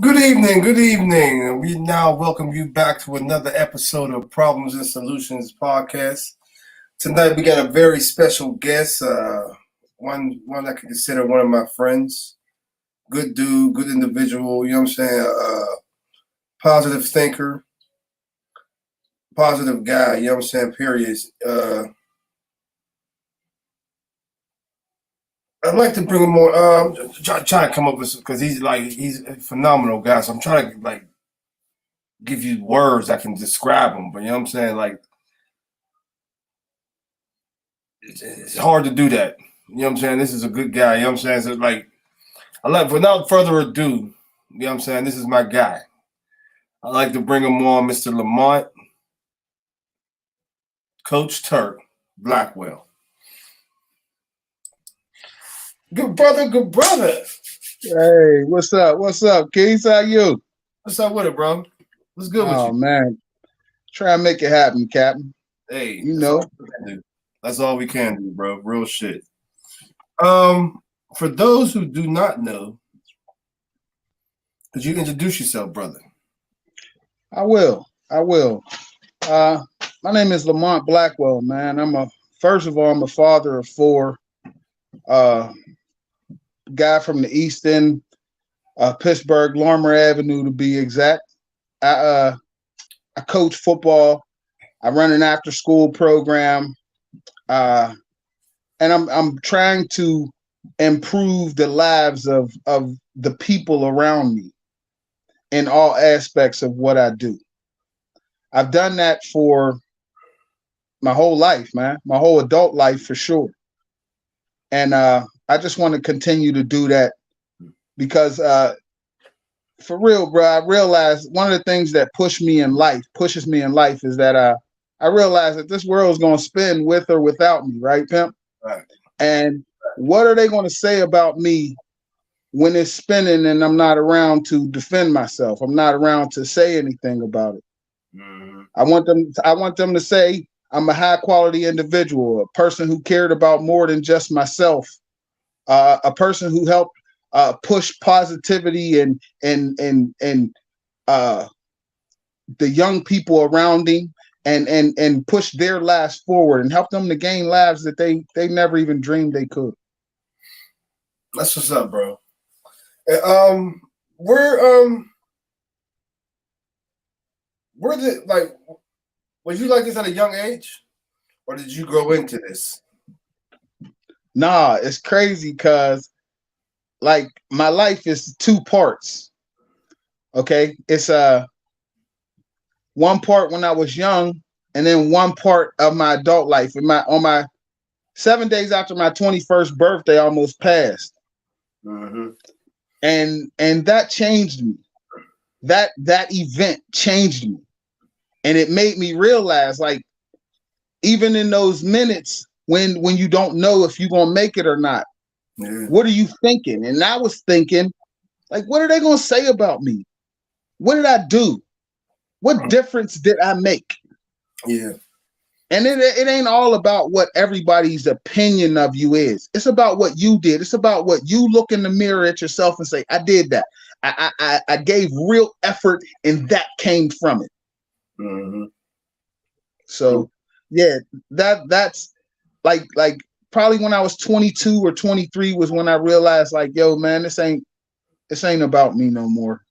Good evening, good evening. We now welcome you back to another episode of Problems and Solutions podcast. Tonight we got a very special guest, one I can consider one of my friends. Good dude, good individual, you know what I'm saying? Positive thinker, positive guy, you know what I'm saying? Period. I'd like to bring him more. Trying to come up with because he's a phenomenal guy. So I'm trying to give you words I can describe him. But you know what I'm saying? It's hard to do that. You know what I'm saying? This is a good guy. You know what I'm saying? So without further ado, you know what I'm saying? This is my guy. I'd like to bring him on, Mr. Lamont, Coach Turk, Blackwell. Good brother, good brother. Hey, what's up? What's up, Keith? How you? What's up with it, bro? What's good with Oh you? man, try and make it happen, Captain. Hey, You know. That's all we can do, bro. Real shit. For those who do not know, could you introduce yourself, brother? I will. My name is Lamont Blackwell, man. First of all, I'm a father of four. Guy from the East End, Pittsburgh, Lorimer Avenue to be exact. I coach football. I run an after school program. And I'm trying to improve the lives of the people around me in all aspects of what I do. I've done that for my whole life, man, my whole adult life for sure. And I just want to continue to do that because for real, bro, I realized one of the things that pushes me in life is that I realize that this world is going to spin with or without me, right, pimp? Right. And what are they going to say about me when it's spinning and I'm not around to defend myself? I'm not around to say anything about it. Mm-hmm. I want them to say I'm a high quality individual, a person who cared about more than just myself, a person who helped push positivity and the young people around him and push their lives forward and help them to gain lives that they never even dreamed they could. That's what's up, bro. Where did was you like this at a young age, or did you grow into this? Nah, it's crazy because like my life is two parts. Okay, it's one part when I was young, and then one part of my adult life. On my 7 days after my 21st birthday, almost passed, and that changed me. That event changed me, and it made me realize, like, even in those minutes when you don't know if you're gonna make it or not, what are you thinking? And I was thinking, like, what are they gonna say about me? What did I do? What difference did I make? Yeah. And it ain't all about what everybody's opinion of you is. It's about what you did. It's about what you look in the mirror at yourself and say, I did that. I gave real effort, and that came from it. Mm-hmm. So yeah, that's like probably when I was 22 or 23 was when I realized, like, yo, man, this ain't about me no more.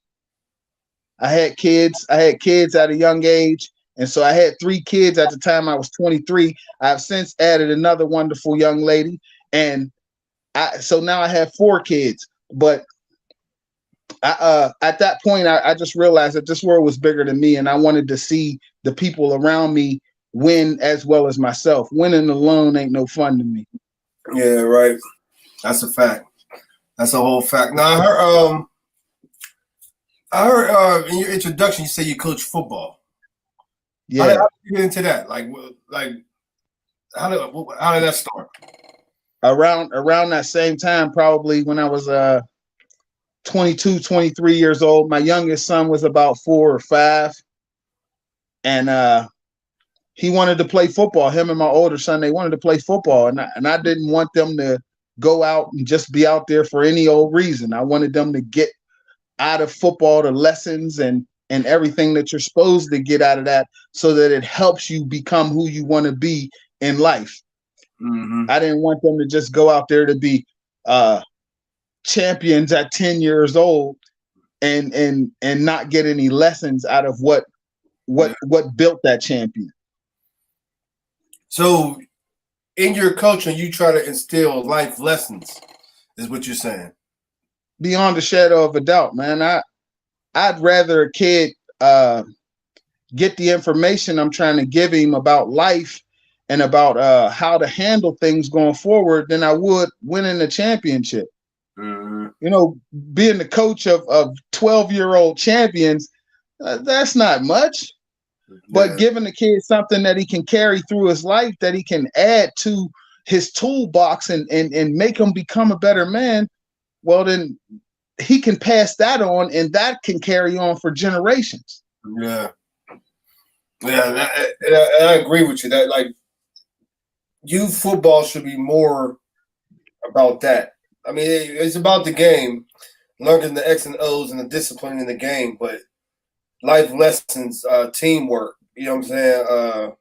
I had kids at a young age. And so I had 3 kids at the time I was 23. I've since added another wonderful young lady. And so now I have 4 kids. But at that point, I just realized that this world was bigger than me. And I wanted to see the people around me win as well as myself. Winning alone ain't no fun to me. Yeah, right. That's a fact. That's a whole fact. Now I heard in your introduction you say you coach football. Yeah. How did you get into that? How did that start? Around that same time, probably when I was 22, 23 years old. My youngest son was about 4 or 5. And he wanted to play football. Him and my older son, they wanted to play football. And I didn't want them to go out and just be out there for any old reason. I wanted them to get out of football, the lessons and everything that you're supposed to get out of that, so that it helps you become who you want to be in life. Mm-hmm. I didn't want them to just go out there to be champions at 10 years old and not get any lessons out of what built that champion. So in your coaching, you try to instill life lessons, is what you're saying. Beyond a shadow of a doubt, man. I'd rather a kid get the information I'm trying to give him about life and about how to handle things going forward than I would winning the championship. Mm-hmm. You know, being the coach of 12-year-old champions, that's not much. But giving the kid something that he can carry through his life, that he can add to his toolbox and make him become a better man, well, then he can pass that on, and that can carry on for generations. Yeah. Yeah, I agree with you. That, like, youth football should be more about that. I mean, it's about the game, learning the X and O's and the discipline in the game, but life lessons, teamwork. You know what I'm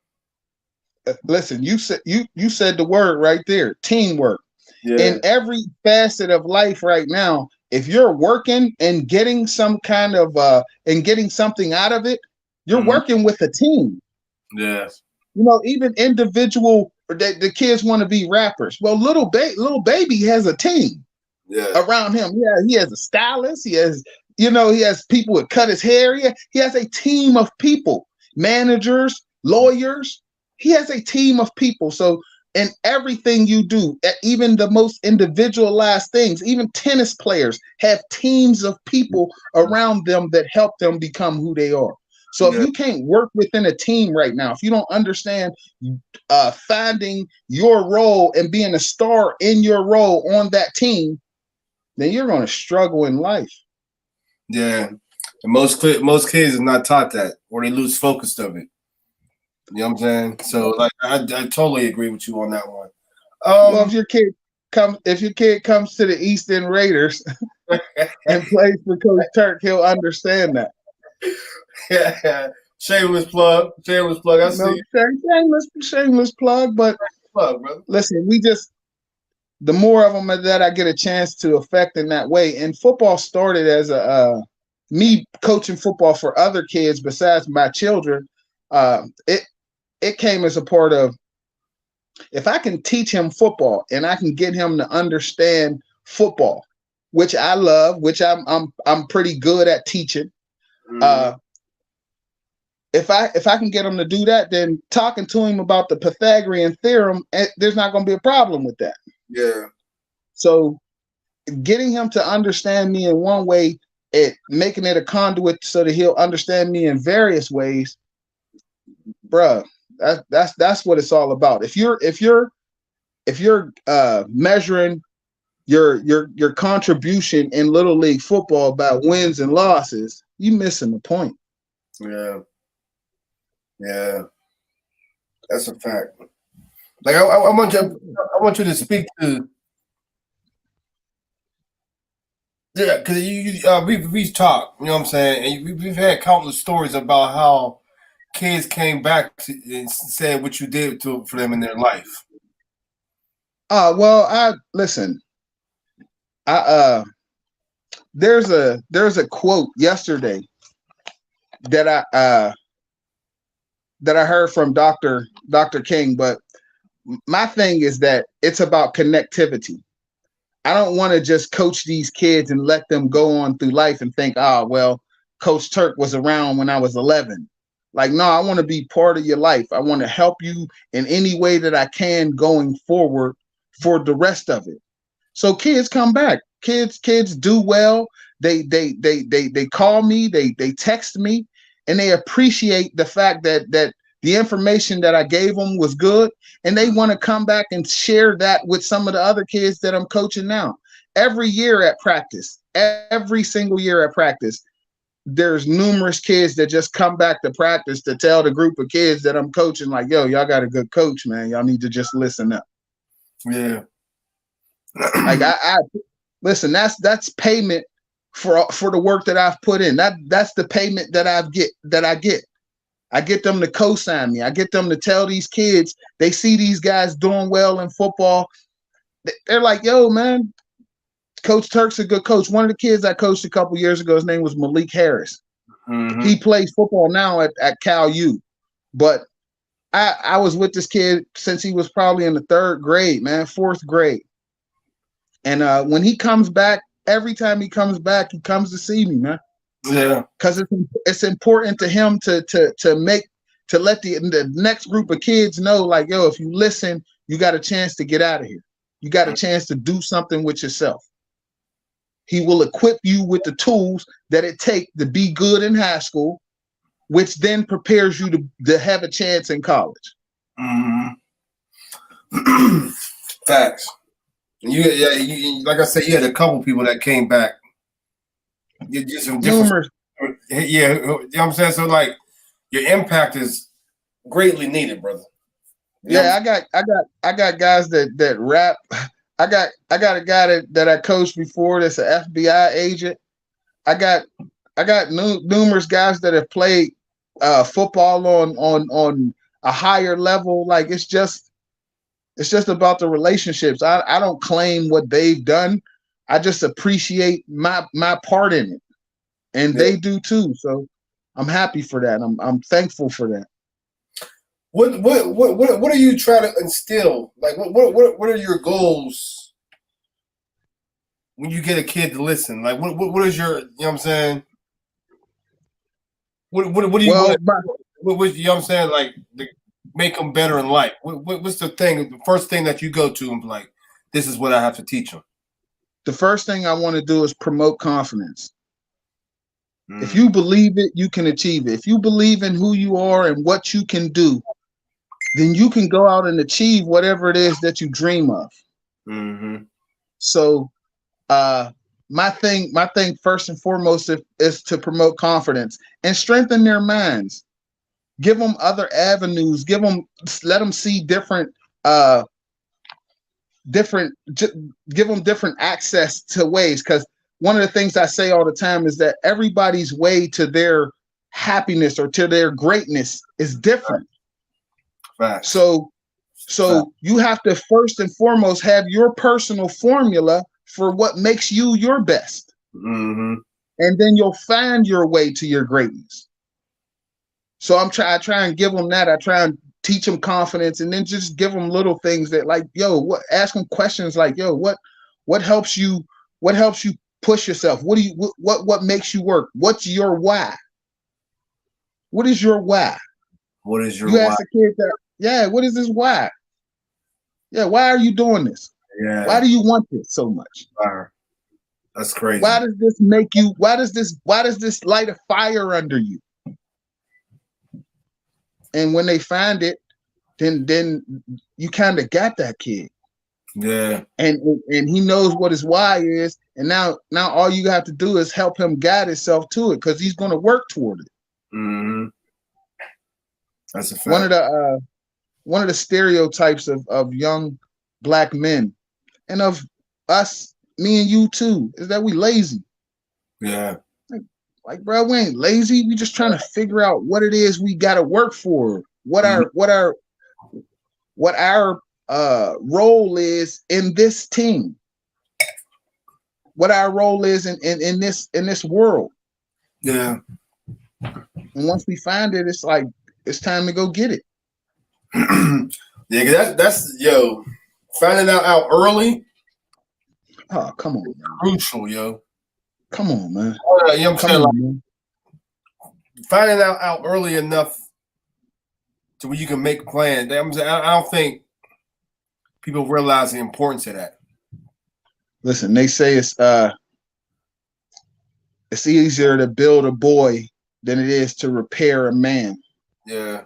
saying? Listen, you said the word right there, teamwork. Yeah. In every facet of life right now, if you're working and getting some kind of and getting something out of it, you're working with a team. Yeah. You know, even individual, the kids want to be rappers. Well, little baby has a team around him. Yeah, he has a stylist. He has, he has people that cut his hair. He has a team of people, managers, lawyers. He has a team of people. So in everything you do, even the most individualized things, even tennis players have teams of people around them that help them become who they are. So if you can't work within a team right now, if you don't understand finding your role and being a star in your role on that team, then you're going to struggle in life. Yeah. And most kids are not taught that, or they lose focus of it. You know what I'm saying? So, like, I totally agree with you on that one. Well, if your kid comes to the East End Raiders and plays for Coach Turk, he'll understand that. Yeah, shameless plug. I see. Shameless plug. But listen, the more of them that I get a chance to affect in that way. And football started as me coaching football for other kids besides my children. It came as a part of, if I can teach him football and I can get him to understand football, which I love, which I'm pretty good at teaching. If I can get him to do that, then talking to him about the Pythagorean theorem, there's not going to be a problem with that. Yeah. So getting him to understand me in one way, making it a conduit so that he'll understand me in various ways, bruh, that's what it's all about. If you're measuring your contribution in Little League football by wins and losses, you missing the point. Yeah, that's a fact. Like, I want you to speak to, because we've talked, you know what I'm saying, and we've had countless stories about how kids came back and said what you did for them in their life. Well, there's a quote yesterday that I heard from Dr. King, but my thing is that it's about connectivity. I don't want to just coach these kids and let them go on through life and think, well, Coach Turk was around when I was 11. Like, no, I want to be part of your life. I want to help you in any way that I can going forward for the rest of it. So kids come back. Kids do well. They call me, they text me, and they appreciate the fact that the information that I gave them was good, and they want to come back and share that with some of the other kids that I'm coaching now. Every year at practice, every single year at practice, there's numerous kids that just come back to practice to tell the group of kids that I'm coaching, like, yo, y'all got a good coach, man. Y'all need to just listen up. Yeah. Like, I listen, that's payment for the work that I've put in. That's the payment that I get. I get them to co-sign me. I get them to tell these kids, they see these guys doing well in football. They're like, yo, man, Coach Turk's a good coach. One of the kids I coached a couple years ago, his name was Malik Harris. Mm-hmm. He plays football now at Cal U. But I was with this kid since he was probably in the 3rd grade, man, 4th grade. And when he comes back, every time he comes back, he comes to see me, man. Yeah. Because it's important to him to let the next group of kids know, like, yo, if you listen, you got a chance to get out of here. You got a chance to do something with yourself. He will equip you with the tools that it takes to be good in high school, which then prepares you to have a chance in college. Mm-hmm. Facts. You like I said, you had a couple people that came back. You just some different. Yeah, you know what I'm saying. So like, your impact is greatly needed, brother. Yeah, I got guys that rap. I got a guy that I coached before that's an FBI agent. I got numerous guys that have played football on a higher level. Like it's just about the relationships. I don't claim what they've done. I just appreciate my part in it, and they do too. So I'm happy for that. I'm thankful for that. What are you trying to instill? Like what are your goals when you get a kid to listen? Like what is your, you know what I'm saying? What do you want? What you know what I'm saying? Like to make them better in life. What's the thing? The first thing that you go to and be like, this is what I have to teach them. The first thing I want to do is promote confidence. If you believe it, you can achieve it. If you believe in who you are and what you can do, then you can go out and achieve whatever it is that you dream of. Mm-hmm. So my thing first and foremost is to promote confidence and strengthen their minds. Give them other avenues. Let them see different give them different access to ways. Because one of the things I say all the time is that everybody's way to their happiness or to their greatness is different. Right. So you have to first and foremost have your personal formula for what makes you your best. Mm-hmm. And then you'll find your way to your greatness. So I try and give them that. I try and teach them confidence, and then just give them little things that, like, ask them questions like, what helps you push yourself? What makes you work? What's your why? What is your why? What is your you why? Ask a kid that, what is this why? Yeah, why are you doing this? Yeah. Why do you want this so much? That's crazy. Why does this make you? Why does this light a fire under you? And when they find it, then you kind of got that kid. Yeah. And he knows what his why is, and now all you have to do is help him guide himself to it, because he's going to work toward it. Mm-hmm. That's a fact. One of the stereotypes of young black men, and of us, me and you too, is that we lazy. Yeah. Like, bro, we ain't lazy. We just trying to figure out what it is we got to work for. What our role is in this team. What our role is in this world. Yeah. And once we find it, it's like it's time to go get it. Yeah, that's finding out early. Oh, come on, man. Crucial, yo. Come on, man. You know what I'm saying? Man. Finding out early enough to where you can make plans. I don't think people realize the importance of that. Listen, they say it's easier to build a boy than it is to repair a man. Yeah.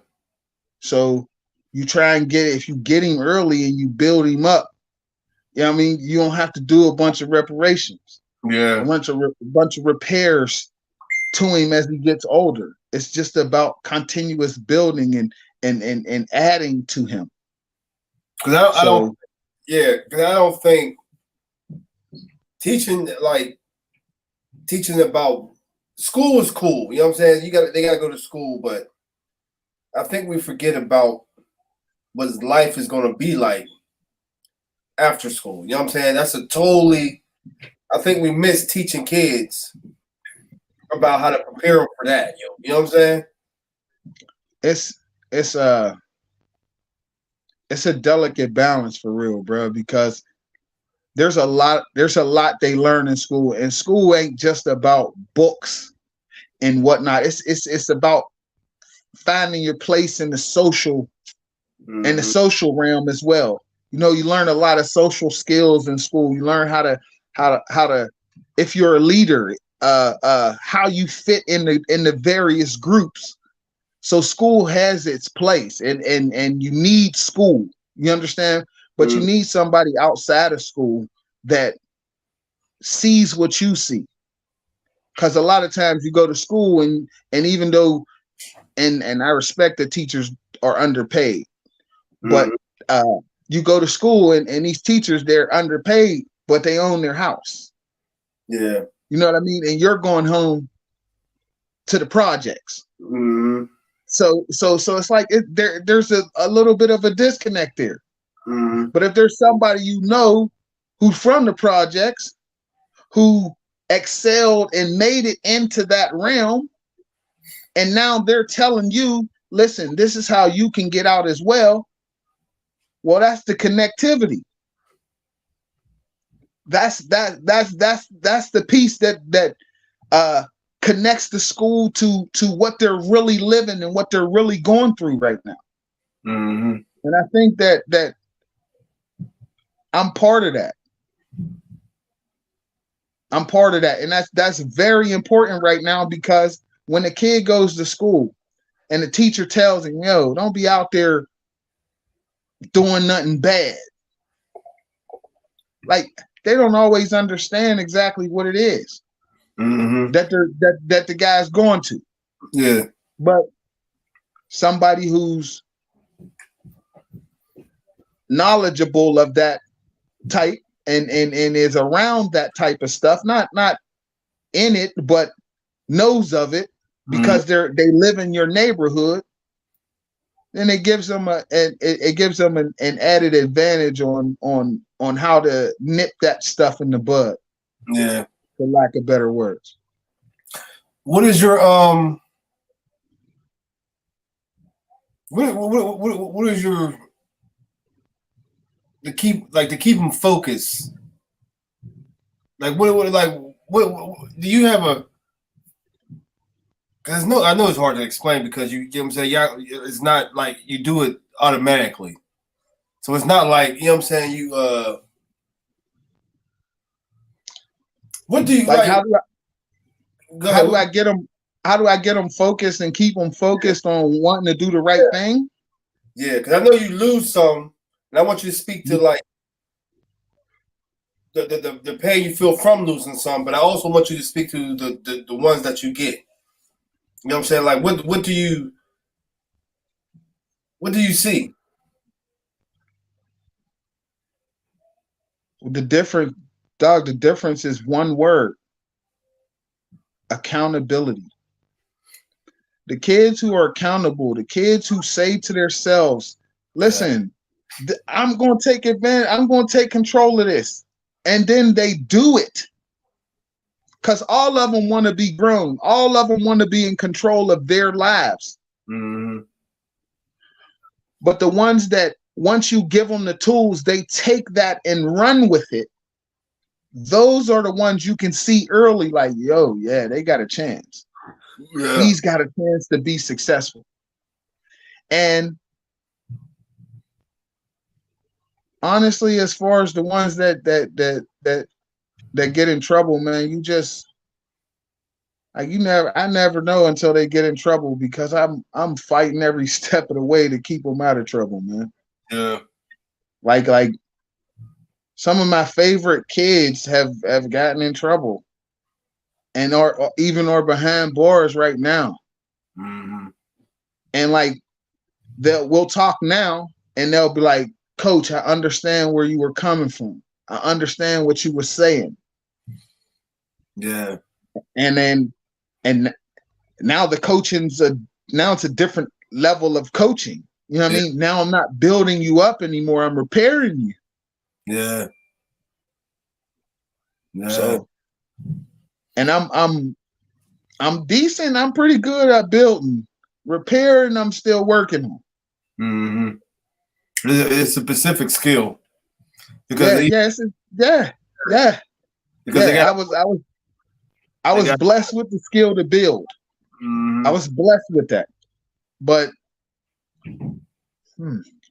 So you try and if you get him early and you build him up, you know what I mean? You don't have to do a bunch of reparations. Yeah. A bunch of repairs to him as he gets older. It's just about continuous building and adding to him. Because I don't think teaching, like, teaching about school is cool. You know what I'm saying? They gotta go to school, but I think we forget about what life is gonna be like after school. You know what I'm saying? I think we miss teaching kids about how to prepare them for that, yo. You know what I'm saying? It's it's a it's a delicate balance for real, bro, because there's a lot they learn in school, and school ain't just about books and whatnot. It's about finding your place in the Mm-hmm. social realm as well. You learn a lot of social skills in school. You learn how to if you're a leader, how you fit in the various groups. So school has its place, and you need school. You understand? But you Mm-hmm. need somebody outside of school that sees what you see. Because a lot of times you go to school, and even though, and I respect that teachers are underpaid, but Mm-hmm. uh, you go to school, and these teachers, they're underpaid, but they own their house. Yeah. You know what I mean? And you're going home to the projects. Mm-hmm. So it's like there's a little bit of a disconnect there. Mm-hmm. But if there's somebody who's from the projects, who excelled and made it into that realm, and now they're telling you, listen, this is how you can get out as well. Well, that's the connectivity. That's the piece that uh connects the school to what they're really living and what they're really going through right now. Mm-hmm. And I think that I'm part of that. I'm part of that. And that's very important right now, because when a kid goes to school and the teacher tells him, yo, don't be out there doing nothing bad. Like, they don't always understand exactly what it is Mm-hmm. that the guy's going to. Yeah. But somebody who's knowledgeable of that type, and is around that type of stuff, not in it, but knows of it, Mm-hmm. because they live in your neighborhood, then it gives them an added advantage on how to nip that stuff in the bud, Yeah. for lack of better words. What is your what is your to keep them focused? Like what do you have a? Cause no, I know it's hard to explain because you know what I'm saying. Yeah, it's not like you do it automatically, so it's not like you know what I'm saying. What do you Like, like? Go how ahead. do I get them? How do I get them focused and keep them Yeah, focused on wanting to do the right thing? yeah. Because I know you lose some, and I want you to speak to like the pain you feel from losing some, but I also want you to speak to the ones that you get. You know what I'm saying? Like what do you see? The different Dog. The difference is one word: accountability. The kids who are accountable, the kids who say to themselves, Yeah. listen, I'm going to take advantage, I'm going to take control of this. And then they do it, because all of them want to be grown. All of them want to be in control of their lives. Mm-hmm. But the ones that, once you give them the tools, they take that and run with it. Those are the ones you can see early, like, yo, yeah, they got a chance. Yeah. He's got a chance to be successful. And honestly, as far as the ones that get in trouble, man, you just, like, I never know until they get in trouble, because I'm fighting every step of the way to keep them out of trouble, man. Yeah. Like some of my favorite kids have gotten in trouble, and are behind bars right now. Mm-hmm. And like, we'll talk now, and they'll be like, Coach, I understand where you were coming from. I understand what you were saying. Yeah. and then and now the coaching's now it's a different level of coaching. You know what I mean? Now I'm not building you up anymore. I'm repairing you. Yeah. Yeah. So, and I'm decent. I'm pretty good at building. Repairing, I'm still working on. Mm-hmm. It's a specific skill. Because Yeah, they, yeah. because they got I was blessed with the skill to build. mm-hmm. I was blessed with that. But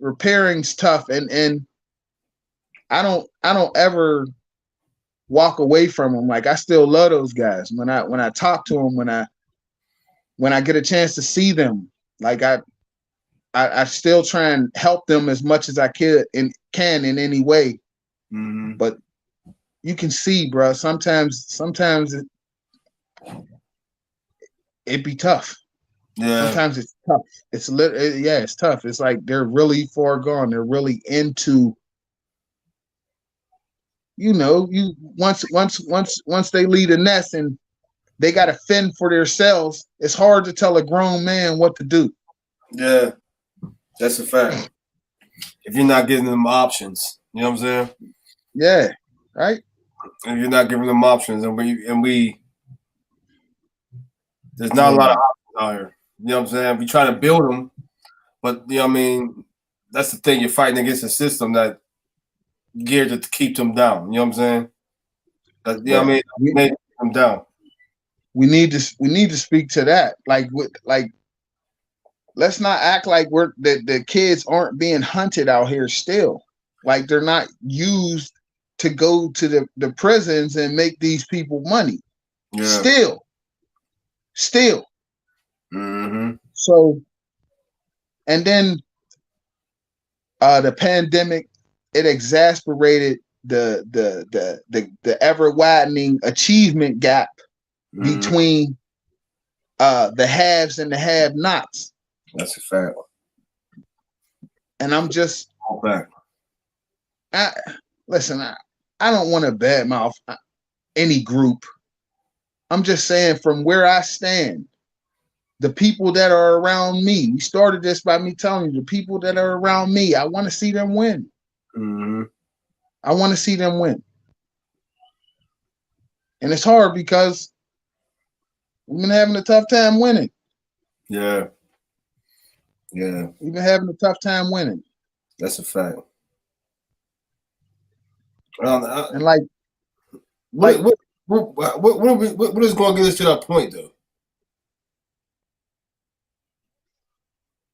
repairing's tough, and I don't ever walk away from them. Like, I still love those guys. When I talk to them, when I get a chance to see them, like I still try and help them as much as I can in any way. Mm-hmm. But you can see, bro, sometimes it be tough. Yeah. Sometimes it's tough. It's tough. It's like they're really far gone. They're really into, once they leave the nest and they got to fend for themselves. It's hard to tell a grown man what to do. Yeah, that's a fact. If you're not giving them options, you know what I'm saying? Yeah, right. If you're not giving them options, and we there's not a lot of options out here. You know what I'm saying? We try to build them, but you know what I mean. That's the thing. You're fighting against a system that geared to keep them down. You know what I'm saying? You know what I mean? Make them down. We need to speak to that. Like let's not act like the kids aren't being hunted out here still. Like, they're not used to go to the prisons and make these people money. Yeah. Still. Mm-hmm. So, and then the pandemic, it exacerbated the ever widening achievement gap between the haves and the have-nots. That's a fact. And I'm just back. Listen, I don't want to badmouth any group. I'm just saying, from where I stand, the people that are around me, we started this by me telling you, the people that are around me, I want to see them win. Mm-hmm. I want to see them win. And it's hard because we've been having a tough time winning. Yeah. Yeah. We've been having a tough time winning. That's a fact. And like, what is going to get us to that point, though?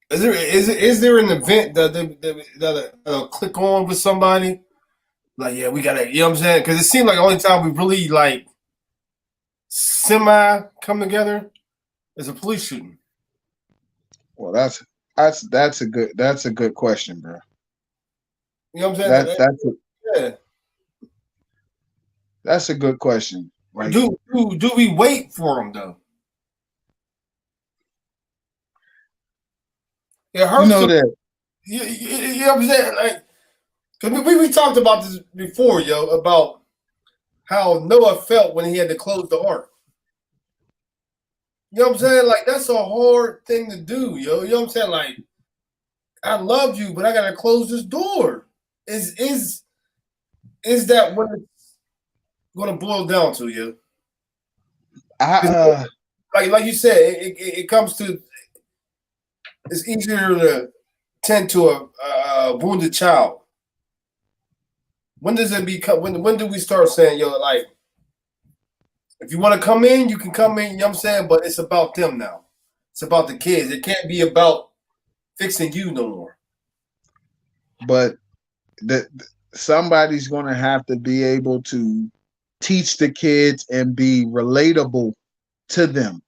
Is there an event that'll click on with somebody? Like, yeah, we gotta, you know what I'm saying? Because it seems like the only time we really like semi come together is a police shooting. Well, that's a good question, bro. You know what I'm saying? That's a good question. Like, do we wait for them though? It hurts. That. You know what I'm saying? Like, cause we talked about this before, about how Noah felt when he had to close the ark. You know what I'm saying? Like, that's a hard thing to do, yo. You know what I'm saying? Like, I love you, but I gotta close this door. Is that what it's gonna boil down to, yo? Like you said, it comes to, it's easier to tend to a wounded child. When does it become? When do we start saying, yo, like, if you want to come in, you can come in. You know what I'm saying? But it's about them now. It's about the kids. It can't be about fixing you no more. But somebody's going to have to be able to teach the kids and be relatable to them.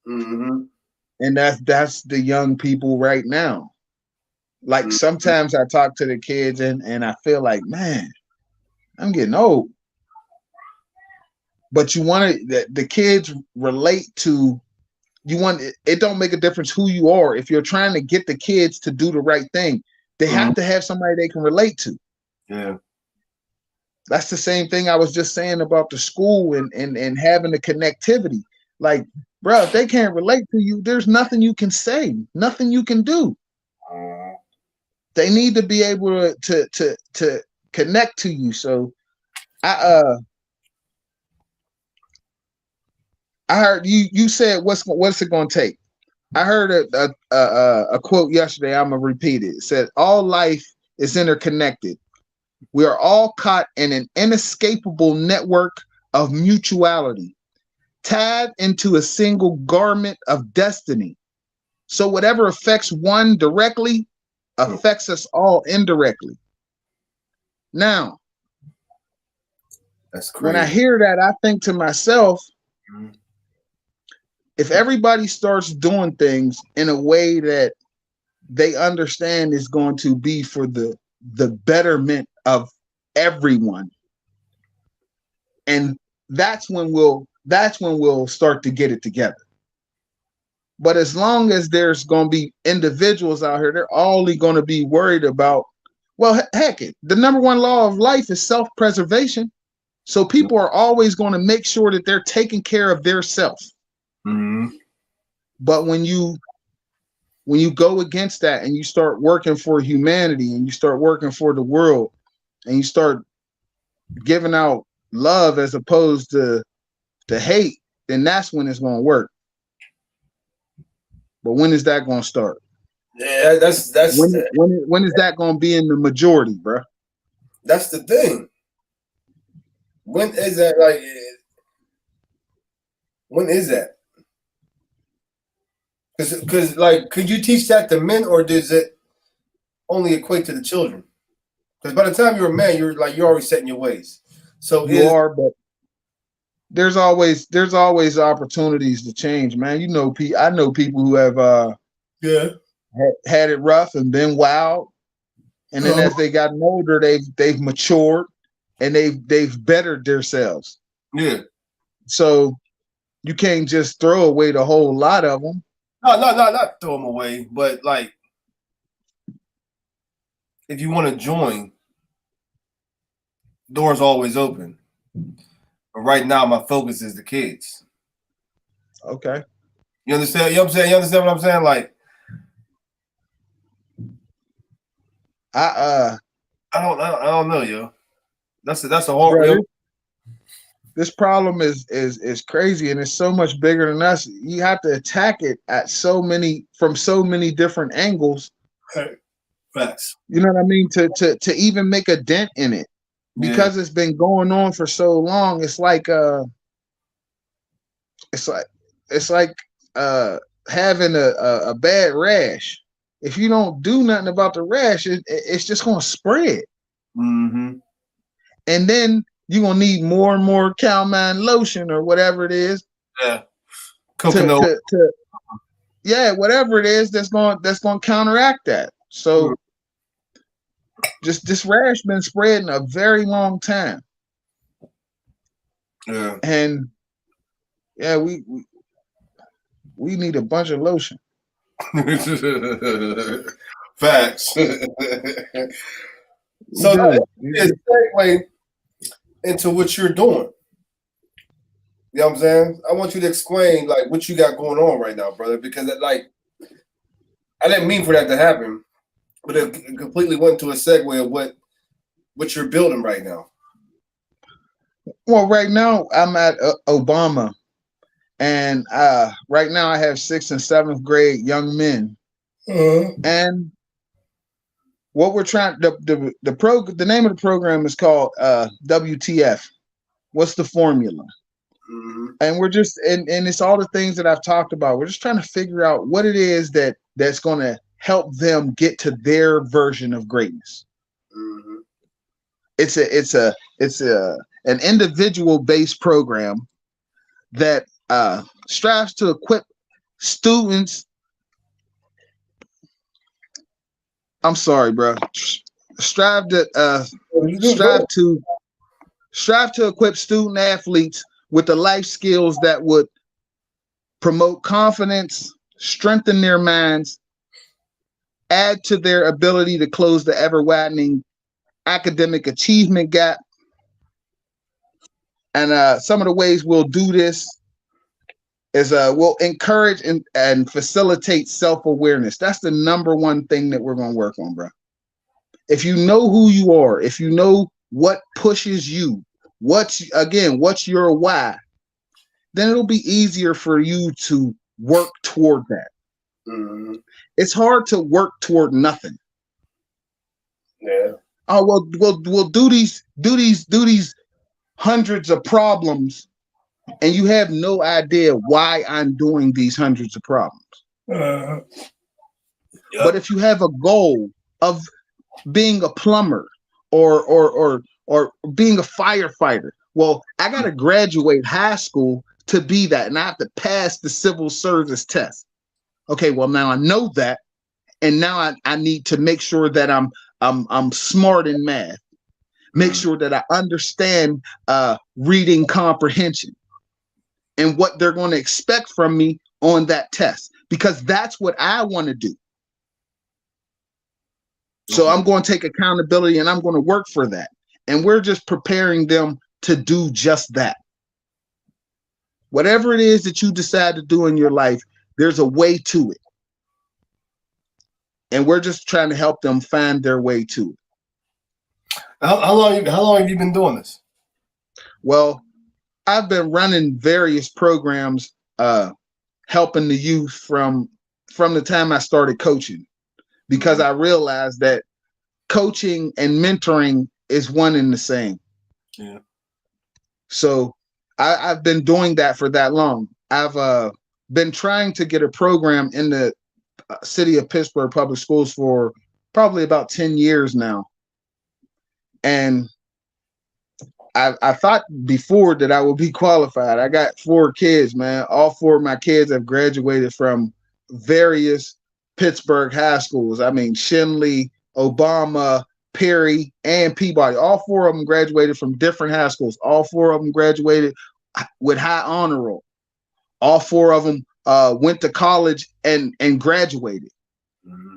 Mm-hmm. And that's the young people right now. Like, sometimes I talk to the kids and I feel like, man, I'm getting old. But you want the kids relate to, it don't make a difference who you are. If you're trying to get the kids to do the right thing, they have to have somebody they can relate to. Yeah. That's the same thing I was just saying about the school and having the connectivity. Like, bro, if they can't relate to you, there's nothing you can say, nothing you can do. They need to be able to connect to you. So I I heard you said what's it gonna take? I heard a quote yesterday. I'm gonna repeat it. It said all life is interconnected. We are all caught in an inescapable network of mutuality, tied into a single garment of destiny. So whatever affects one directly affects us all indirectly. Now, That's crazy. when I hear that, I think to myself, if everybody starts doing things in a way that they understand is going to be for the betterment of everyone, and that's when we'll start to get it together. But as long as there's going to be individuals out here, they're only going to be worried about, well, heck it, the number one law of life is self-preservation. So people are always going to make sure that they're taking care of their self. Mm-hmm. But when you go against that and you start working for humanity and you start working for the world and you start giving out love as opposed to hate, then that's when it's going to work. But when is that going to start? Yeah, that's when is that going to be in the majority, bro? That's the thing. When is that? Like, when is that? Because like, could you teach that to men, or does it only equate to the children? Because by the time you're a man, you're already set in your ways. So you are, but there's always opportunities to change, man. You know, I know people who have had it rough and been wild, and then as they gotten older, they've matured and they've bettered themselves. Yeah. So you can't just throw away the whole lot of them. No, not throw them away, but like, if you want to join, doors always open. But right now, my focus is the kids. Okay. You understand? You know what I'm saying? You understand what I'm saying? Like, I don't know, yo. That's a whole. This problem is crazy, and it's so much bigger than us. You have to attack it from so many different angles. Facts. You know what I mean? To even make a dent in it, because it's been going on for so long. It's like having a bad rash. If you don't do nothing about the rash, it's just gonna spread. Mm-hmm. And then you're gonna need more and more Calmine lotion or whatever it is. Yeah. Coconut. Whatever it is that's gonna counteract that. So just this rash been spreading a very long time. Yeah. And we need a bunch of lotion. Facts. So it's a segue into what you're doing. You know what I'm saying? I want you to explain like what you got going on right now, brother, because like I didn't mean for that to happen, but it completely went to a segue of what you're building right now. Well, right now I'm at Obama, and right now I have 6th and 7th grade young men, and what we're trying the name of the program is called WTF. What's the formula? And we're just and it's all the things that I've talked about. We're just trying to figure out what it is that's going to help them get to their version of greatness. It's an individual based program that strives to equip students. I'm sorry, bro. Strive to equip student athletes with the life skills that would promote confidence, strengthen their minds, add to their ability to close the ever-widening academic achievement gap, And some of the ways we'll do this is we'll encourage and facilitate self-awareness. That's the number one thing that we're going to work on, bro. If you know who you are, if you know what pushes you, what's your why, then it'll be easier for you to work toward that. Mm-hmm. It's hard to work toward nothing. Yeah. Oh, we'll do these hundreds of problems, and you have no idea why I'm doing these hundreds of problems. Yep. But if you have a goal of being a plumber or being a firefighter, well, I got to graduate high school to be that, and I have to pass the civil service test. Okay, well, now I know that, and now I need to make sure that I'm smart in math. Make sure that I understand reading comprehension and what they're going to expect from me on that test, because that's what I want to do. So I'm going to take accountability and I'm going to work for that. And we're just preparing them to do just that. Whatever it is that you decide to do in your life, there's a way to it. And we're just trying to help them find their way to it. How long have you been doing this? Well, I've been running various programs, helping the youth from the time I started coaching, because I realized that coaching and mentoring is one and the same. Yeah. So I've been doing that for that long. I've been trying to get a program in the city of Pittsburgh public schools for probably about 10 years now. And I thought before that I would be qualified. I got 4 kids, man. All 4 of my kids have graduated from various Pittsburgh high schools. I mean, Shinley, Obama, Perry, and Peabody. All 4 of them graduated from different high schools. All 4 of them graduated with high honor roll. All 4 of them went to college and graduated.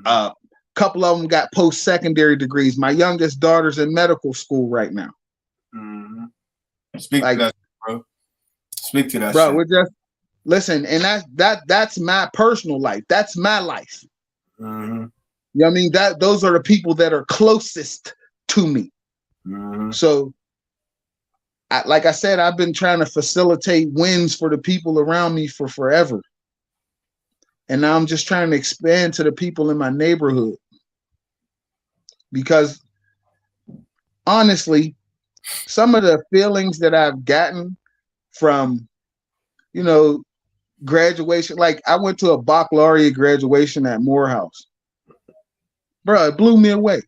A couple of them got post-secondary degrees. My youngest daughter's in medical school right now. Speak to that, bro. Speak to that, bro. shit. We're just listen, and that's my personal life. That's my life. You know what I mean? Those are the people that are closest to me. So, like I said, I've been trying to facilitate wins for the people around me for forever, and now I'm just trying to expand to the people in my neighborhood, because honestly, some of the feelings that I've gotten from, graduation, like I went to a baccalaureate graduation at Morehouse. Bro, it blew me away.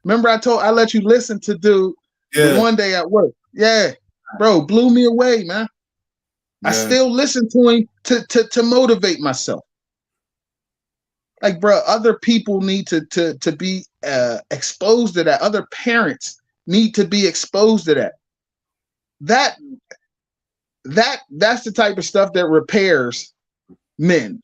Remember I let you listen to the one day at work. Yeah, bro, blew me away, man. Yeah. I still listen to him to motivate myself. Like, bro, other people need to be exposed to that. Other parents need to be exposed to that. That's the type of stuff that repairs men.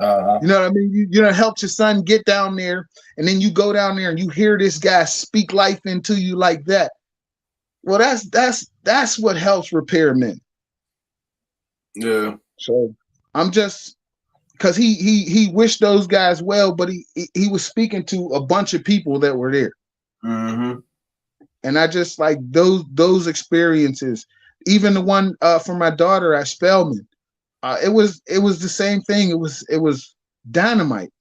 You know what I mean? You helped your son get down there, and then you go down there and you hear this guy speak life into you like that. Well, that's what helps repair men. Yeah. So I'm just, because he wished those guys well, but he was speaking to a bunch of people that were there. And I just like those experiences. Even the one for my daughter at Spelman, it was the same thing. It was dynamite.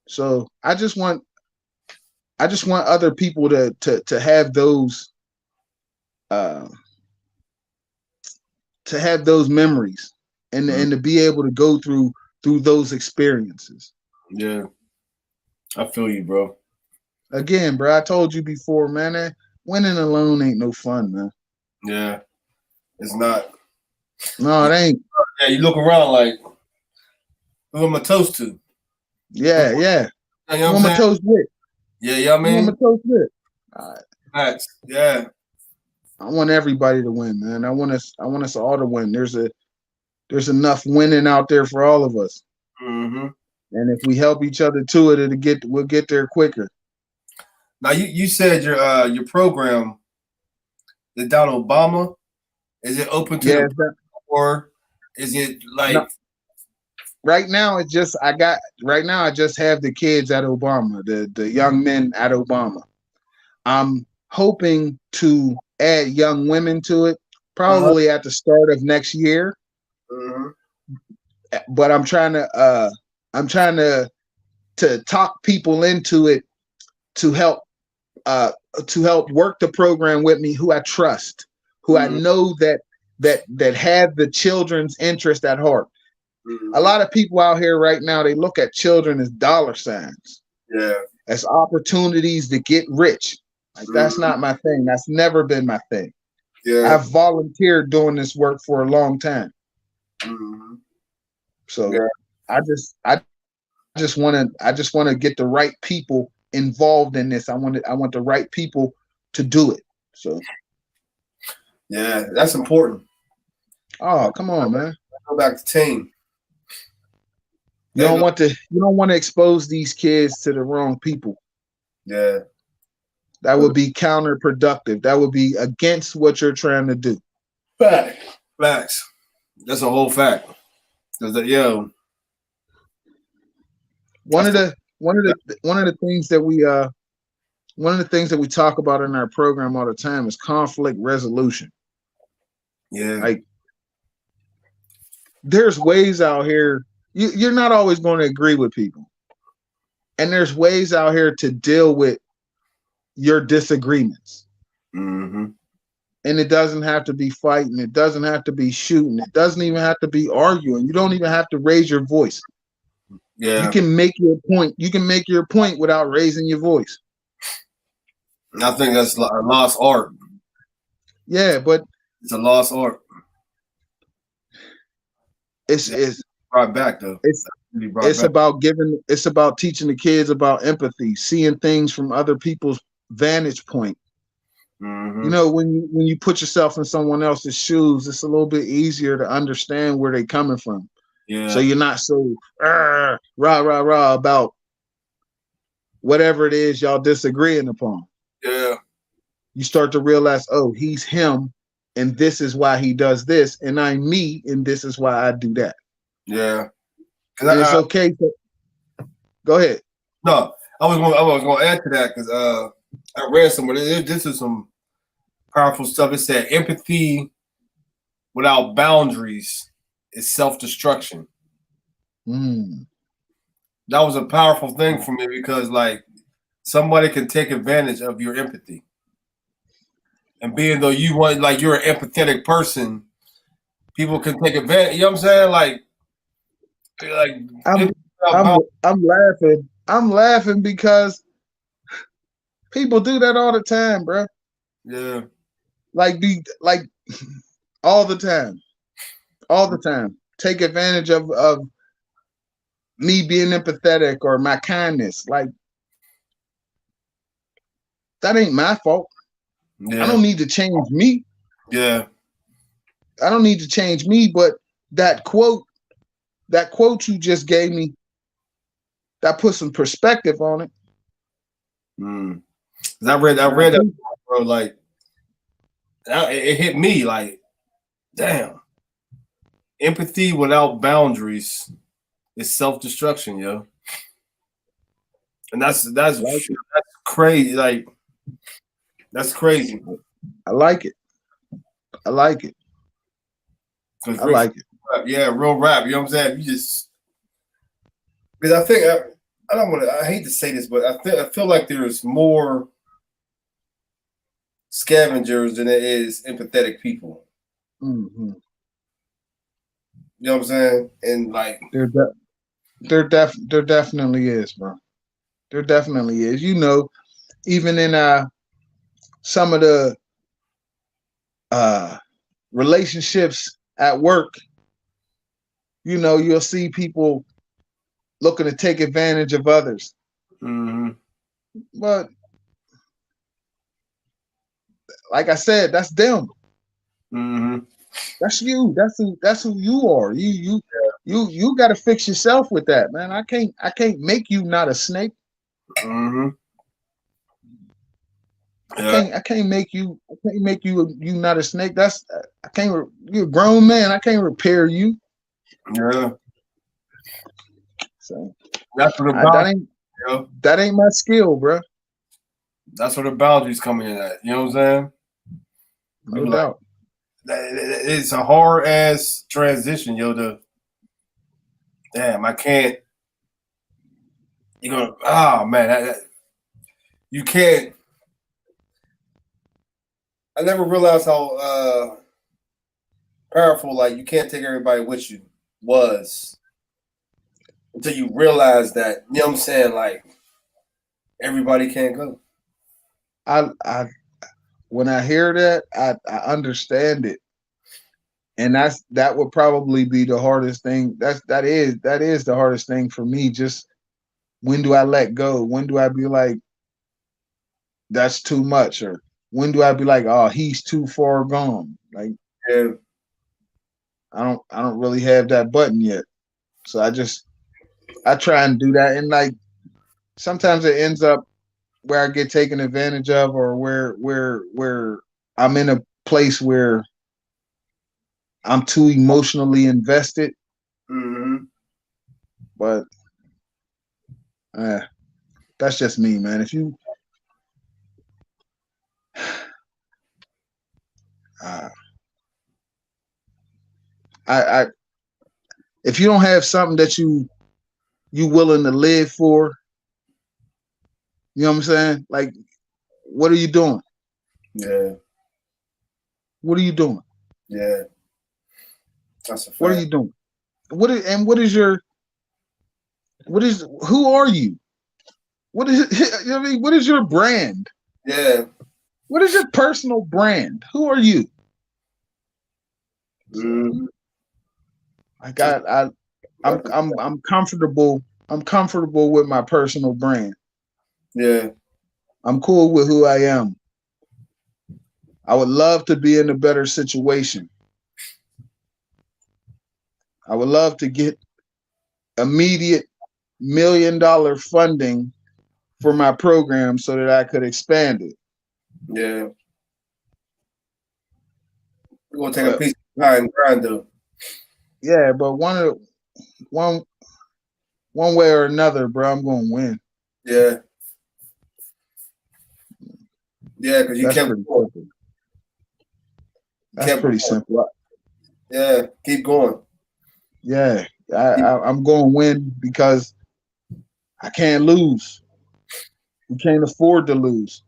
So I just want other people to have those memories and to be able to go through those experiences. Yeah, I feel you, bro. Again, bro, I told you before, man, winning alone ain't no fun, man. Yeah, it's not. No, it ain't. Yeah, you look around like, who am I toast to? Yeah. You know who am I toast with? Yeah, you know what I mean? Who am I toast with? Facts. Yeah. I want everybody to win, man. I want us all to win. There's enough winning out there for all of us. And if we help each other to it, we'll get there quicker. Now you said your program the Donald Obama? Is it open to Yeah, the or is it no, like right now I just have the kids at Obama, the young men at Obama. I'm hoping to add young women to it uh-huh, probably at the start of next year, uh-huh, but I'm trying to talk people into it to help uh to help work the program with me, who I trust, who I uh-huh, know that have the children's interest at heart. A uh-huh. lot of people out here right now, they look at children as dollar signs, Yeah. as opportunities to get rich. Like, that's Uh-huh. not my thing. That's never been my thing. Yeah. I've volunteered doing this work for a long time. Uh-huh. So Yeah. I just want to get the right people involved in this. I want the right people to do it. So, Yeah. That's important. oh, come on, man. Go back to team. You Hey, don't look, want to you don't want to expose these kids to the wrong people. yeah. That would be counterproductive. That would be against what you're trying to do. Fact. Facts. That's a whole fact. Cause yo, One that's of the the one of the one of the things that we one of the things that we talk about in our program all the time is conflict resolution. yeah. Like, there's ways out here, you're not always going to agree with people. And there's ways out here to deal with your disagreements. Mm-hmm. And it doesn't have to be fighting. It doesn't have to be shooting. It doesn't even have to be arguing. You don't even have to raise your voice. You Yeah. can make your point. You can make your point without raising your voice. I think that's a lost art. Yeah, but It's a lost art. it's That it's brought back though. it's Be brought it's back. about it's about teaching the kids about empathy, seeing things from other people's vantage point. You Mm-hmm. know, when you put yourself in someone else's shoes, it's a little bit easier to understand where they're coming from. So Yeah. you're not so rah rah rah about whatever it is y'all disagreeing upon. Yeah. You start to realize, oh, he's him, and this is why he does this, and I'm me, and this is why I do that. Yeah. Cause And it's okay to go ahead. no, I was gonna add to that because I read somewhere. This is some powerful stuff. It said empathy without boundaries is self destruction. Mm. That was a powerful thing for me because like somebody can take advantage of your empathy. And being though you want like you're an empathetic person, people can take advantage. You know what I'm saying? Like I'm empathy without I'm boundaries. I'm laughing. I'm laughing because people do that all the time, bro. Yeah. Like all the time, all the time. Take advantage of me being empathetic or my kindness. Like, that ain't my fault. I Yeah. don't need to change me. Yeah. I don't need to change me. But that quote, that quote you just gave me, that put some perspective on it. Mm. 'Cause I read that, bro. Like it hit me like, damn. Empathy without boundaries is self destruction, yo. And I like it. that's crazy. Like that's crazy. I like it. I like it. 'Cause I like it. yeah, real rap. You know what I'm saying? You just because I think I don't want to. I hate to say this, but I feel like there's more scavengers than there is empathetic people. Mm-hmm. You know what I'm saying? And like, There, there definitely is, bro. There definitely is. You know, even in some of the uh relationships at work, you know, you'll see people looking to take advantage of others. mm-hmm, But like I said, that's them. mm-hmm, That's you. That's who you are. You got to fix yourself with that, man. I can't make you not a snake. mm-hmm. Yeah. I can't make you. I can't make you not a snake. That's I can't. You're a grown man. I can't repair you. Yeah. So That's what the that boundaries, ain't you know? my skill, bro. That's where the boundaries coming in at. You know what I'm saying? No You like doubt. it's a hard ass transition, yo. Damn, I can't. You gonna? Oh man, you can't. I never realized how powerful. Like you can't take everybody with you was until you realize that. You know what I'm saying? Like everybody can't go. I when I hear that, I understand it, and that would probably be the hardest thing. That is the hardest thing for me. Just when do I let go? When do I be like, that's too much, or when do I be like, oh, he's too far gone? Like Yeah. I don't really have that button yet. So I try and do that, and like sometimes it ends up where I get taken advantage of, or where I'm in a place where I'm too emotionally invested. Mm-hmm. But that's just me, man. If you uh, I if you don't have something that you willing to live for, you know what I'm saying? Like, what are you doing? Yeah. What are you doing? Yeah. That's a What are fact. you doing? What is your who are you? What is you know what I mean? What is your brand? Yeah. What is your personal brand? Who are you? So Mm-hmm. I got I'm comfortable. I'm comfortable with my personal brand. Yeah. I'm cool with who I am. I would love to be in a better situation. I would love to get immediate $1 million funding for my program so that I could expand it. Yeah. We're gonna take a But piece of pie and grind though. yeah, but one one way or another, bro, I'm gonna win. Yeah. Yeah, because you That's kept pretty going. simple. You That's kept pretty going. simple. Yeah. Keep going. Yeah, I'm going to win because I can't lose. We can't afford to lose.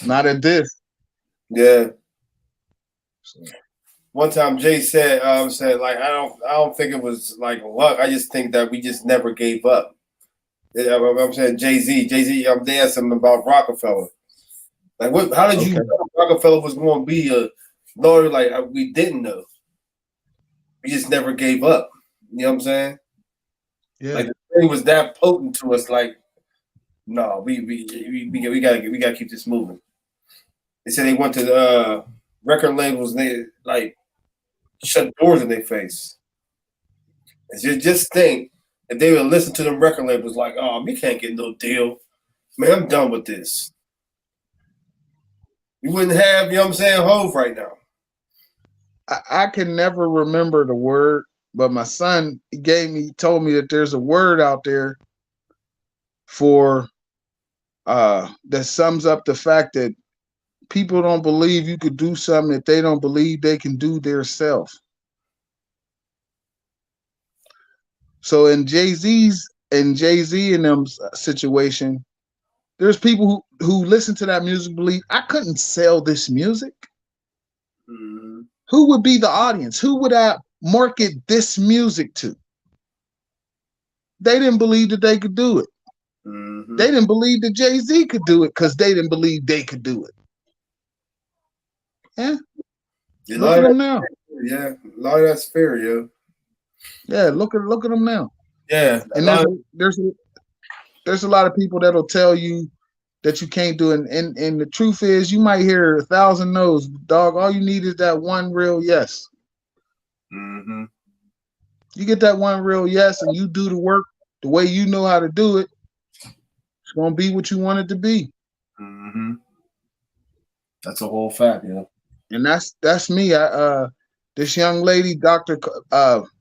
Not at this. Yeah. So, One time Jay said like I don't think it was like luck. I just think that we just never gave up. I'm saying Jay Z. They asked him about Rockefeller. Like what? How did you okay. know Rockefeller was going to be a lawyer? Like we didn't know. We just never gave up. You know what I'm saying? Yeah. Like the thing was that potent to us. Like no, we gotta keep this moving. They said they went to record labels. And they like shut doors in their face. And just think if they would listen to them record labels, like, oh, we can't get no deal. Man, I'm done with this. We wouldn't have, you know what I'm saying, Hove right now. I can never remember the word, but my son told me that there's a word out there for that sums up the fact that people don't believe you could do something that they don't believe they can do themselves. So in Jay Z and them situation, there's people who listen to that music believe I couldn't sell this music. Mm-hmm. Who would be the audience? Who would I market this music to? They didn't believe that they could do it. Mm-hmm. They didn't believe that Jay Z could do it because they didn't believe they could do it. Yeah, A look lot at of them that, now. yeah, a lot of that's fair, yo. Yeah, look at them now. Yeah, a And lot. there's a lot of people that'll tell you that you can't do it. And the truth is, you might hear 1,000 no's, dog. All you need is that one real yes. Mm-hmm. You get that one real yes, and you do the work the way you know how to do it. It's gonna be what you want it to be. Mm-hmm. That's a whole fact, you know. And that's me. This young lady,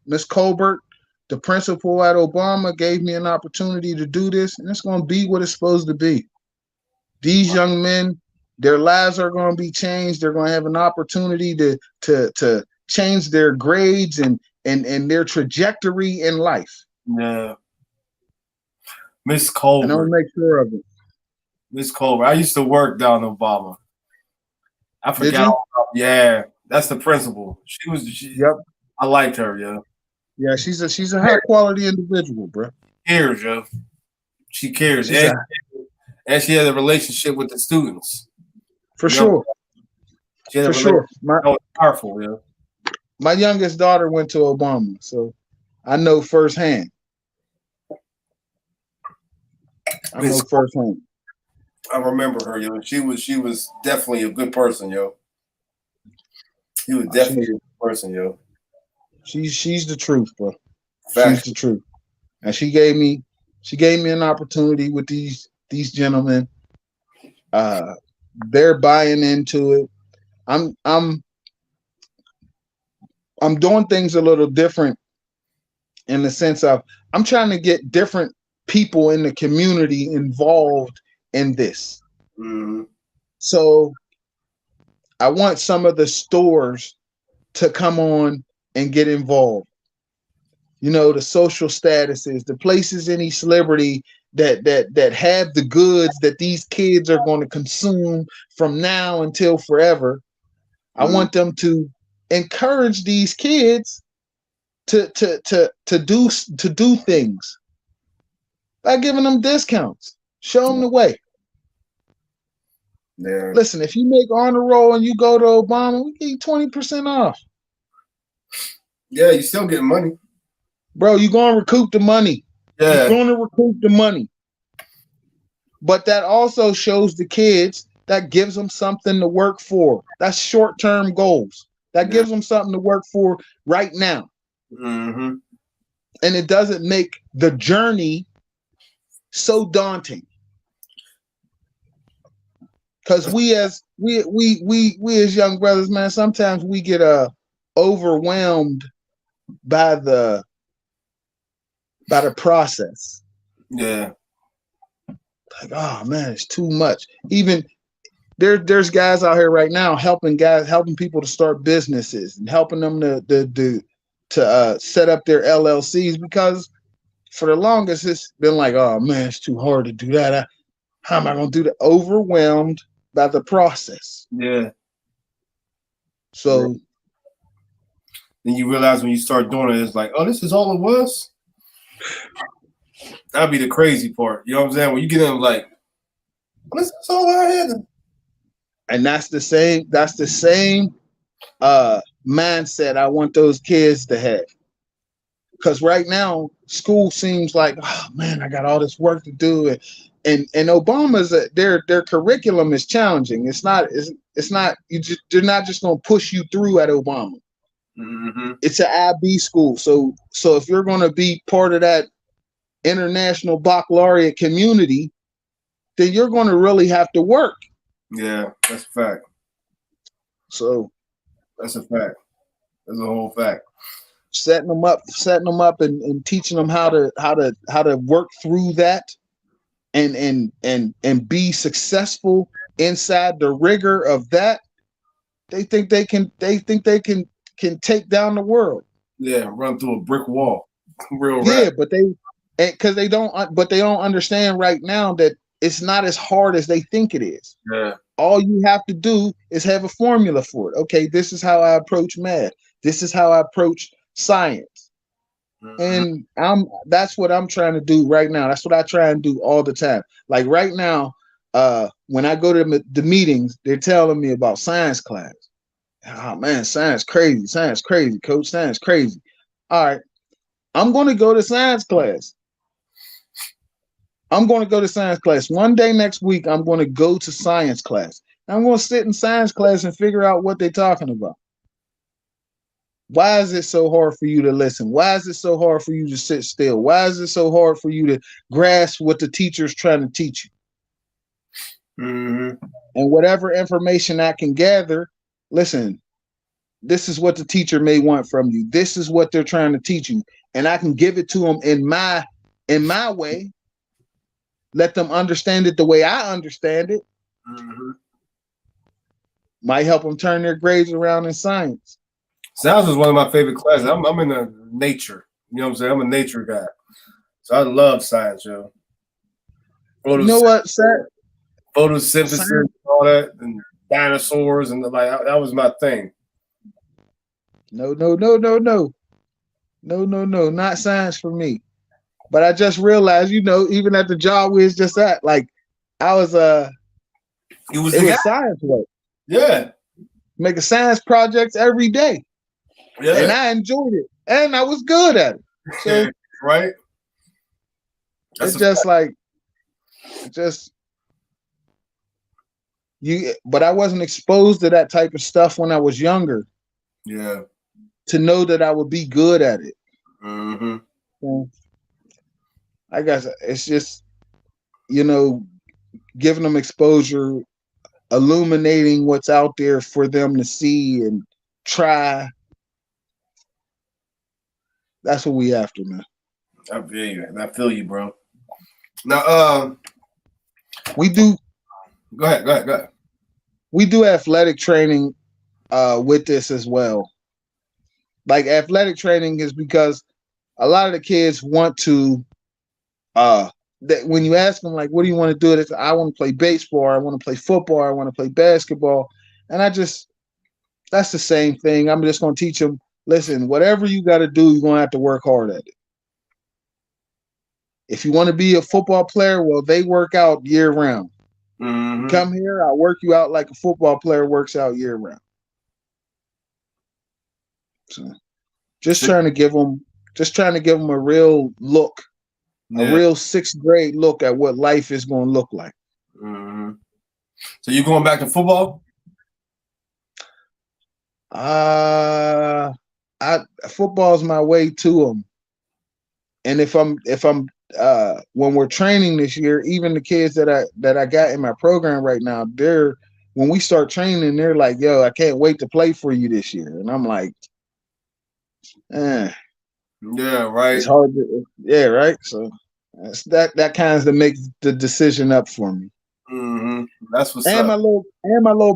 Miss Colbert, the principal at Obama, gave me an opportunity to do this, and it's going to be what it's supposed to be. These young men, their lives are going to be changed. They're going to have an opportunity to change their grades and their trajectory in life. Yeah. Miss And I'm Colbert. gonna make sure of it. Miss Colbert. I used to work down in Obama. I Did forgot you? all about. Yeah, that's the principal. Yep. I liked her, yo. Yeah, she's a high quality individual, bro. Cares, yo. She cares, She's a and she had a relationship with the students. for You know, sure, she had a for relationship sure. My that was powerful, yo. my youngest daughter went to Obama, so I know firsthand. I know Miss, firsthand. I remember her, yo. She was definitely a good person, yo. She was definitely She's a good person, yo. she's the truth, bro. She's Fact. the truth. And she gave me an opportunity with these gentlemen. Uh, they're buying into it. I'm I'm I'm doing things a little different in the sense of I'm trying to get different people in the community involved in this. Mm-hmm. So I want some of the stores to come on and get involved. You know, the social statuses, the places in East Liberty that have the goods that these kids are going to consume from now until forever. I Mm-hmm. want them to encourage these kids to do things by giving them discounts. Show them the way. Yeah. Listen, if you make honor roll and you go to Obama, we get you 20% off. Yeah, you still getting money. Bro, you're going to recoup the money. You're Yeah. going to recoup the money. But that also shows the kids, that gives them something to work for. That's short-term goals. That Yeah. gives them something to work for right now. Mm-hmm. And it doesn't make the journey so daunting. Because we as young brothers, man, sometimes we get overwhelmed by the process. Yeah. Like, oh man, it's too much. Even there's guys out here right now helping people to start businesses and helping them to set up their LLCs, because for the longest it's been like, oh man, it's too hard to do that. How am I going to do that? Overwhelmed by the process. Yeah. So then you realize when you start doing it, it's like, oh, this is all it was. That'd be the crazy part. You know what I'm saying? When you get in, like, oh, this is all I had. And that's the same mindset I want those kids to have. Because right now, school seems like, oh man, I got all this work to do, and Obama's their curriculum is challenging. It's not they're not just going to push you through at Obama. Mm-hmm. It's an IB school, so if you're going to be part of that international baccalaureate community, then you're going to really have to work. Yeah, that's a fact. So that's a fact. That's a whole fact. Setting them up and teaching them how to work through that and be successful inside the rigor of that. They think they can take down the world. Yeah, run through a brick wall. Real Yeah, rap. but they don't understand right now that it's not as hard as they think it is. Yeah. All you have to do is have a formula for it. Okay, this is how I approach math. This is how I approach science. Mm-hmm. And that's what I'm trying to do right now. That's what I try and do all the time. Like right now, when I go to the meetings, they're telling me about science class. Oh man, science crazy, coach, science crazy. All right, I'm going to go to science class. One day next week, I'm going to go to science class. I'm going to sit in science class and figure out what they're talking about. Why is it so hard for you to listen? Why is it so hard for you to sit still? Why is it so hard for you to grasp what the teacher is trying to teach you? Mm-hmm. And whatever information I can gather, listen, this is what the teacher may want from you. This is what they're trying to teach you. And I can give it to them in my way. Let them understand it the way I understand it. Mm-hmm. Might help them turn their grades around in science. Science is one of my favorite classes. I'm in the nature. You know what I'm saying? I'm a nature guy. So I love science, yo. You know what, Seth? Photosynthesis, Science. all that, and dinosaurs, and like that was my thing. No, no, no, no, no. No, no, no. Not science for me. But I just realized, even at the job we was just at, like I was It it was was science work. yeah, Making science projects every day. And yeah, I enjoyed it. And I was good at it. So right. That's it's just like just but I wasn't exposed to that type of stuff when I was younger yeah. to know that I would be good at it. Mm-hmm. So I guess it's just, giving them exposure, illuminating what's out there for them to see and try. That's what we after, man. I feel you. I feel you, bro. Now, We do go ahead. we do athletic training with this as well. Like athletic training is because a lot of the kids want to that when you ask them like, what do you want to do? It's, I want to play baseball, I want to play football, I want to play basketball. And that's the same thing. I'm just going to teach them, listen, whatever you got to do, you're going to have to work hard at it. If you want to be a football player, well, they work out year round. Mm-hmm. Come here, I'll work you out like a football player works out year round. So just trying to give them a real look, a real sixth grade look at what life is going to look like. Mm-hmm. So you going back to football? Football's my way to them. And if I'm when we're training this year, even the kids that I got in my program right now, when we start training, they're like, "Yo, I can't wait to play for you this year." And I'm like, Yeah, right. It's hard yeah, right. So that kind of makes the decision up for me. Mm-hmm. That's what's And up. my little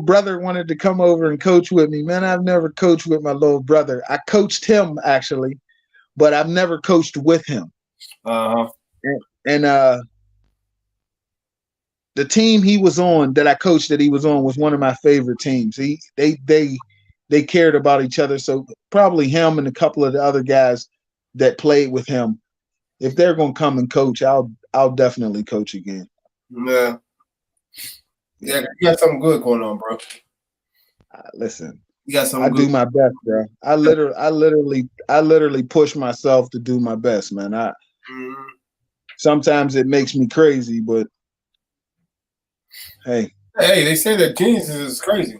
brother wanted to come over and coach with me. Man, I've never coached with my little brother. I coached him actually, but I've never coached with him. Uh-huh. And the team he was on that I coached that he was on was one of my favorite teams. They cared about each other. So probably him and a couple of the other guys that played with him, if they're gonna come and coach, I'll definitely coach again. Yeah. Yeah, you got something good going on, bro. Listen, you got something I good. do my best, bro. I literally push myself to do my best, man. Mm-hmm. Sometimes it makes me crazy, but hey, they say that geniuses is crazy.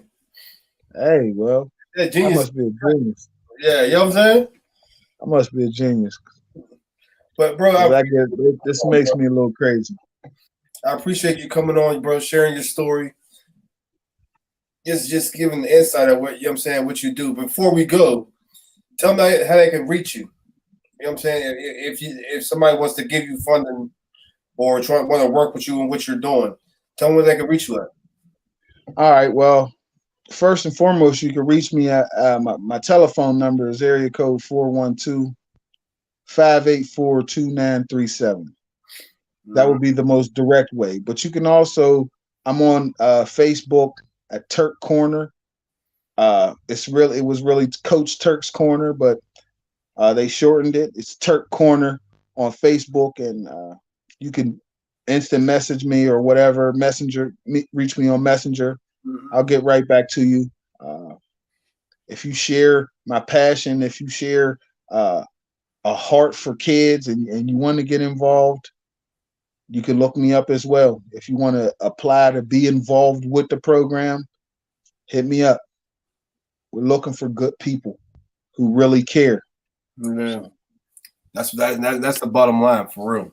Hey, well, Yeah, I genius. must be a genius. Yeah, you know what I'm saying? I must be a genius. But bro, This makes me a little crazy. I appreciate you coming on, bro, sharing your story. Just giving the insight of what what you do. Before we go, tell me how they can reach you. You know what I'm saying? If somebody wants to give you funding or want to work with you and what you're doing, tell them where they can reach you at. All right. Well, first and foremost, you can reach me at my telephone number is area code 412-584-2937. That would be the most direct way. But you can also, I'm on Facebook at Turk Corner. It was really Coach Turk's Corner, but they shortened it. It's Turk Corner on Facebook, and you can instant message me or whatever, reach me on Messenger. I'll get right back to you. If you share my passion, if you share a heart for kids and you want to get involved, you can look me up as well. If you want to apply to be involved with the program, hit me up. We're looking for good people who really care. Yeah. That's the bottom line for real.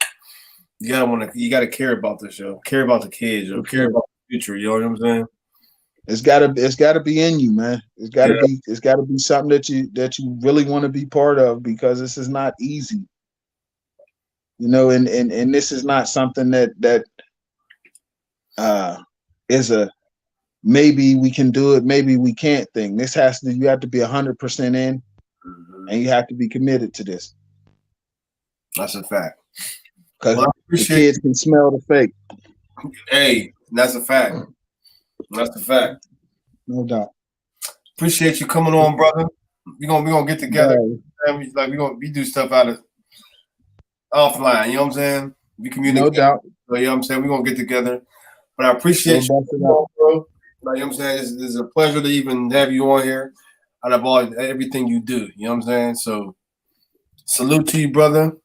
You gotta care about this, yo. Care about the kids, yo. Care about future. You know what I'm saying? It's gotta be in you, man. It's gotta be something that you really want to be part of, because this is not easy. And this is not something that is a maybe we can do it, maybe we can't thing. You have to be 100% in, and you have to be committed to this. That's a fact. Because the kids can smell the fake. Hey, that's a fact. That's a fact. No doubt. Appreciate you coming on, brother. We gonna get together. Right. We do stuff out of offline. You know what I'm saying? We communicate. No doubt. So, you know what I'm saying? We're gonna get together. But I appreciate you, bro. Like, you know what I'm saying? It's a pleasure to even have you on here out of everything you do. You know what I'm saying? So salute to you, brother.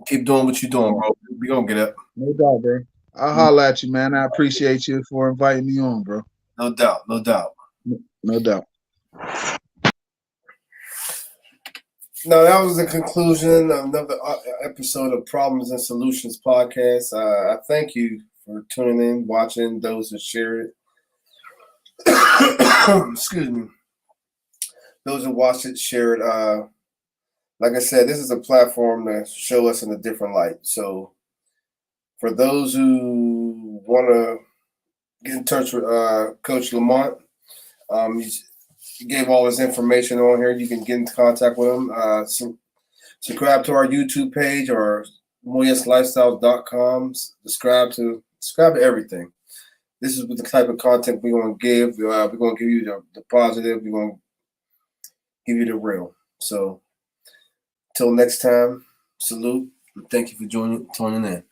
Keep doing what you're doing, bro. We gonna get up. No doubt, bro. I'll holler at you, man. I appreciate you for inviting me on, bro. No doubt. No doubt. No doubt. No, that was the conclusion of another episode of Problems and Solutions podcast. I thank you for tuning in, watching, those who share it. Excuse me. Those who watch it, share it. Like I said, this is a platform to show us in a different light. So for those who want to get in touch with Coach Lamont, he gave all his information on here. You can get in contact with him. Subscribe to our YouTube page or moyeslifestyles.com. Subscribe to everything. This is the type of content we're going to give. We're going to give you the positive. We're going to give you the real. So, till next time, salute, and thank you for tuning in.